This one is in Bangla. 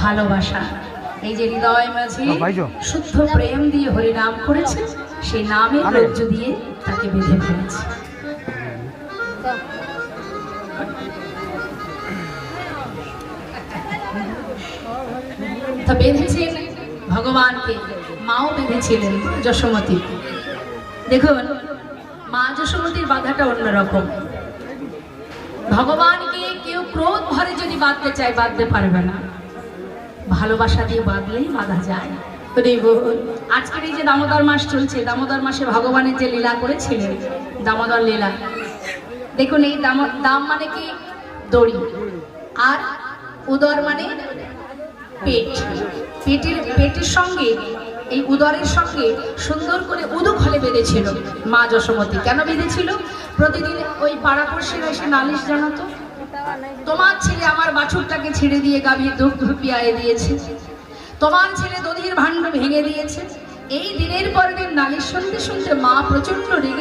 ভালোবাসা। এই যে হৃদয় মাঝে শুদ্ধ প্রেম দিয়ে হরিনাম করেছে, সেই নামের রজ্জ দিয়ে তাকে বেঁধে ফেলেছে। তা বেঁধেছেন ভগবানকে, মাও বেঁধেছিলেন যশোমতী। দেখুন মা যশোমতীর বাধাটা অন্যরকম। ভগবানকে কেউ ক্রোধ ভরে যদি বাঁধতে চায় বাঁধতে পারবে না, ভালোবাসা দিয়ে বাঁধলেই বাঁধা যায়। আজকের এই যে দামোদর মাস চলছে, দামোদর মাসে ভগবানের যে লীলা করেছিলেন, দামোদর লীলা, দেখুন এই দাম মানে কি দড়ি, আর উদর মানে পেট। পেটের সঙ্গে এই উদরের সঙ্গে সুন্দর করে উদুক হলে বেঁধেছিল মা যশোমতী। কেন বেঁধেছিল? প্রতিদিন ওই পাড়াপড়শিরা এসে নালিশ জানাতো, তোমার ছেলে আমার বাছুরটাকে ছেড়ে দিয়ে গাভীর দুধ পিয়ায়ে দিয়েছে, তোমার ছেলে দধির ভাণ্ড ভেঙে দিয়েছে। এই দিনের পর দিন নালিশ শুনতে শুনতে মা প্রচন্ড রেগে